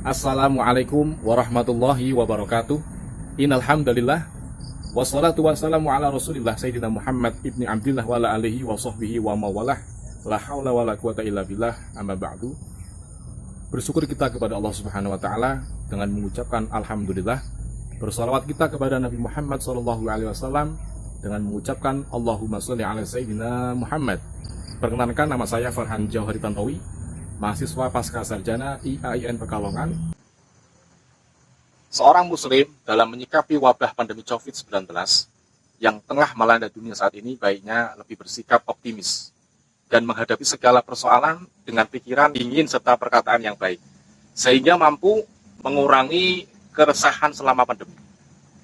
Assalamualaikum warahmatullahi wabarakatuh. Innal hamdalillah wassalatu wassalamu ala Rasulillah Sayyidina Muhammad ibni Abdillah wa ala alihi wa sahbihi wa mawalah. La haula wala quwata illa billah. Amma ba'du. Bersyukur kita kepada Allah Subhanahu wa taala dengan mengucapkan alhamdulillah. Bersalawat kita kepada Nabi Muhammad sallallahu alaihi wasallam dengan mengucapkan Allahumma sholli ala Sayyidina Muhammad. Perkenalkan, nama saya Farhan Jauhari Tantowi, mahasiswa pasca sarjana IAIN Pekalongan. Seorang muslim dalam menyikapi wabah pandemi COVID-19 yang tengah melanda dunia saat ini baiknya lebih bersikap optimis dan menghadapi segala persoalan dengan pikiran dingin serta perkataan yang baik, sehingga mampu mengurangi keresahan selama pandemi.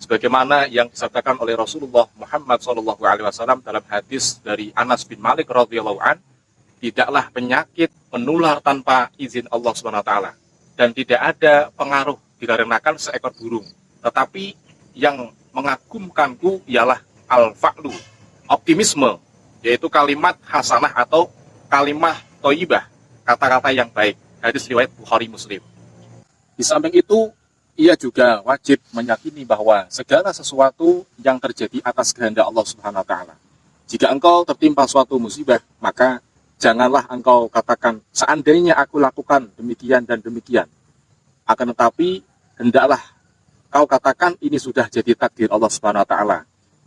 Sebagaimana yang disabdakan oleh Rasulullah Muhammad SAW dalam hadis dari Anas bin Malik radhiyallahu anhu, tidaklah penyakit menular tanpa izin Allah SWT, dan tidak ada pengaruh dikarenakan seekor burung. Tetapi yang mengagumkanku ialah al-fa'lu, optimisme, yaitu kalimat hasanah atau kalimat thayyibah, kata-kata yang baik. Hadis riwayat Bukhari Muslim. Di samping itu, ia juga wajib meyakini bahwa segala sesuatu yang terjadi atas kehendak Allah Subhanahu wa taala. Jika engkau tertimpa suatu musibah, maka janganlah engkau katakan, seandainya aku lakukan demikian dan demikian. Akan tetapi, hendaklah kau katakan, ini sudah jadi takdir Allah Subhanahu wa taala.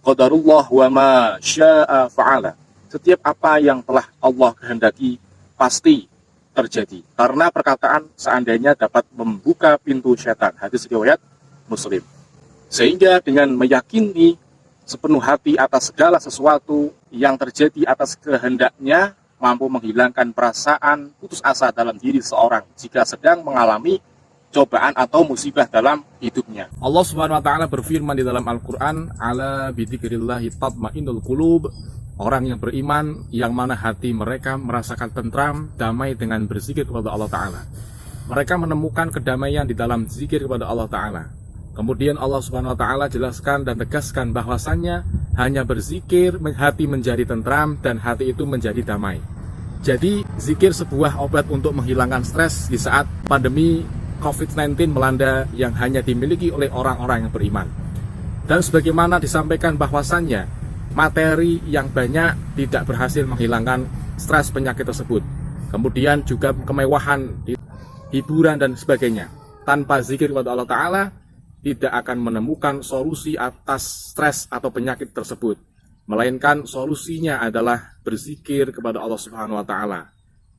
Qadarullah wa ma syaa fa'ala. Setiap apa yang telah Allah kehendaki pasti terjadi. Karena perkataan seandainya dapat membuka pintu syaitan. Hadis riwayat Muslim. Sehingga dengan meyakini sepenuh hati atas segala sesuatu yang terjadi atas kehendaknya, mampu menghilangkan perasaan putus asa dalam diri seorang jika sedang mengalami cobaan atau musibah dalam hidupnya. Allah Subhanahu wa taala berfirman di dalam Al-Qur'an, "Ala bidzikrillahi tatma'innul qulub." Orang yang beriman yang mana hati mereka merasakan tentram, damai dengan berzikir kepada Allah taala. Mereka menemukan kedamaian di dalam zikir kepada Allah taala. Kemudian Allah Subhanahu wa taala jelaskan dan tegaskan bahwasannya hanya berzikir hati menjadi tentram dan hati itu menjadi damai. Jadi zikir sebuah obat untuk menghilangkan stres di saat pandemi COVID-19 melanda yang hanya dimiliki oleh orang-orang yang beriman. Dan sebagaimana disampaikan bahwasannya materi yang banyak tidak berhasil menghilangkan stres penyakit tersebut. Kemudian juga kemewahan, hiburan dan sebagainya. Tanpa zikir kepada Allah Ta'ala, tidak akan menemukan solusi atas stres atau penyakit tersebut. Melainkan solusinya adalah berzikir kepada Allah Subhanahu wa Ta'ala.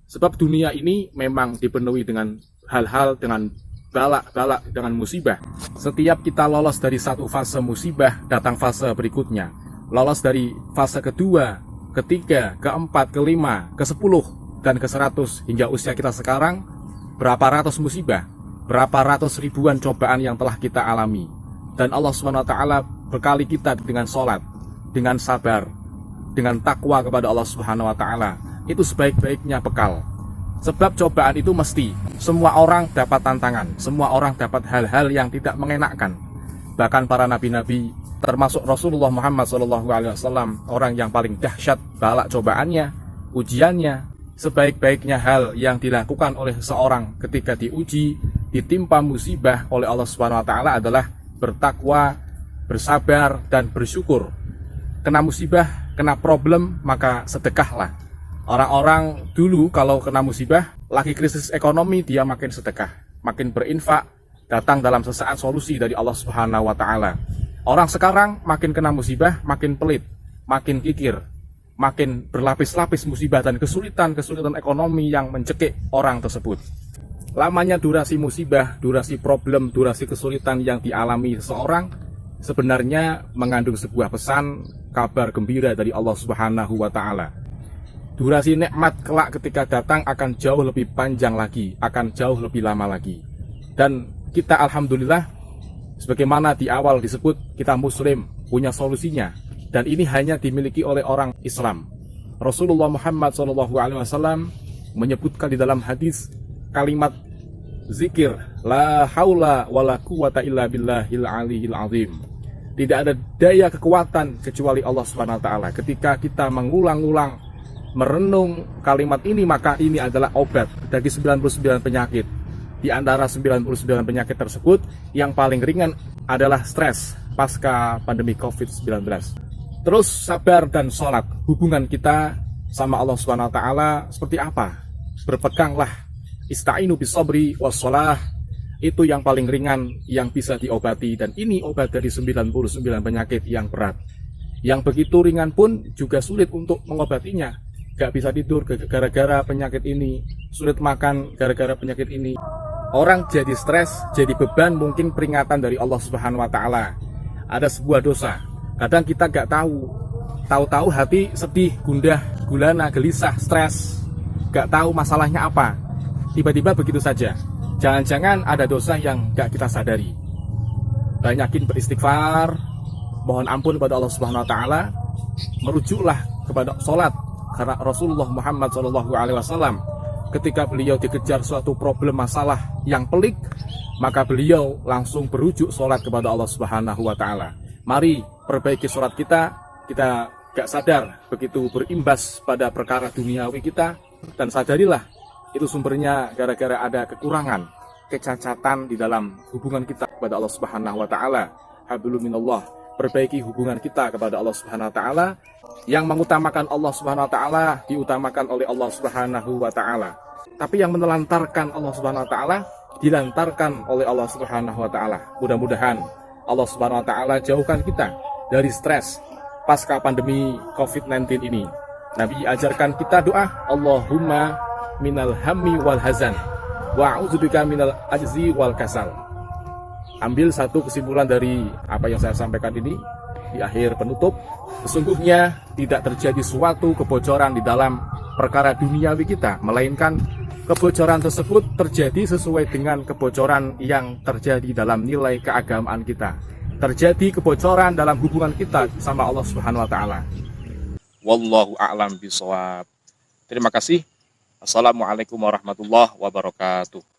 Sebab dunia ini memang dipenuhi dengan hal-hal, dengan balak-balak, dengan musibah. Setiap kita lolos dari satu fase musibah, datang fase berikutnya. Lolos dari fase kedua, ketiga, keempat, kelima, ke-10, dan ke-100 hingga usia kita sekarang, berapa ratus musibah, berapa ratus ribuan cobaan yang telah kita alami. Dan Allah SWT bekali kita dengan sholat, dengan sabar, dengan takwa kepada Allah SWT. Itu sebaik-baiknya bekal. Sebab cobaan itu mesti, semua orang dapat tantangan, semua orang dapat hal-hal yang tidak mengenakkan. Bahkan para nabi-nabi, termasuk Rasulullah Muhammad SAW, orang yang paling dahsyat balak cobaannya, ujiannya. Sebaik-baiknya hal yang dilakukan oleh seseorang ketika diuji, ditimpa musibah oleh Allah SWT adalah bertakwa, bersabar, dan bersyukur. Kena musibah, kena problem, maka sedekahlah. Orang-orang dulu kalau kena musibah, lagi krisis ekonomi, dia makin sedekah, makin berinfak, datang dalam sesaat solusi dari Allah Subhanahu wa taala. Orang sekarang makin kena musibah, makin pelit, makin kikir, makin berlapis-lapis musibah dan kesulitan ekonomi yang mencekik orang tersebut. Lamanya durasi musibah, durasi problem, durasi kesulitan yang dialami seseorang sebenarnya mengandung sebuah pesan, kabar gembira dari Allah Subhanahu wa taala. Durasi nikmat kelak ketika datang akan jauh lebih panjang lagi, akan jauh lebih lama lagi. Dan kita alhamdulillah, sebagaimana di awal disebut, kita muslim, punya solusinya. Dan ini hanya dimiliki oleh orang Islam. Rasulullah Muhammad SAW menyebutkan di dalam hadis kalimat zikir, la haula wa la quwata illa billahil aliyil azim. Tidak ada daya kekuatan kecuali Allah SWT. Ketika kita mengulang-ulang merenung kalimat ini, maka ini adalah obat dari 99 penyakit. Di antara 99 penyakit tersebut, yang paling ringan adalah stres pasca pandemi COVID-19. Terus sabar dan sholat, hubungan kita sama Allah Subhanahu wa taala seperti apa? Berpeganglah, ista'inu bisabri wassalah, itu yang paling ringan yang bisa diobati, dan ini obat dari 99 penyakit yang berat. Yang begitu ringan pun juga sulit untuk mengobatinya. Gak bisa tidur gara-gara penyakit ini, sulit makan gara-gara penyakit ini. Orang jadi stres, jadi beban, mungkin peringatan dari Allah Subhanahu wa taala. Ada sebuah dosa. Kadang kita gak tahu hati sedih, gundah, gulana, gelisah, stres. Gak tahu masalahnya apa. Tiba-tiba begitu saja. Jangan-jangan ada dosa yang gak kita sadari. Banyakin beristighfar, mohon ampun kepada Allah Subhanahu wa taala, merujuklah kepada sholat. Karena Rasulullah Muhammad SAW, ketika beliau dikejar suatu problem masalah yang pelik, maka beliau langsung berujuk sholat kepada Allah Subhanahu wa taala. Mari perbaiki sholat kita gak sadar begitu berimbas pada perkara duniawi kita, dan sadarilah itu sumbernya gara-gara ada kekurangan, kecacatan di dalam hubungan kita kepada Allah Subhanahu wa taala. Hablum minallah, perbaiki hubungan kita kepada Allah Subhanahu wa taala. Yang mengutamakan Allah Subhanahu wa taala diutamakan oleh Allah Subhanahu wa taala. Tapi yang menelantarkan Allah Subhanahu wa taala dilantarkan oleh Allah Subhanahu wa taala. Mudah-mudahan Allah Subhanahu wa taala jauhkan kita dari stres pasca pandemi COVID-19 ini. Nabi ajarkan kita doa, Allahumma minal hammi wal hazan wa a'udzubika minal ajzi wal kasal. Ambil satu kesimpulan dari apa yang saya sampaikan ini di akhir penutup, sesungguhnya tidak terjadi suatu kebocoran di dalam perkara duniawi kita, melainkan kebocoran tersebut terjadi sesuai dengan kebocoran yang terjadi dalam nilai keagamaan kita. Terjadi kebocoran dalam hubungan kita sama Allah Subhanahu wa taala. Wallahu a'lam bishawab. Terima kasih. Assalamualaikum warahmatullahi wabarakatuh.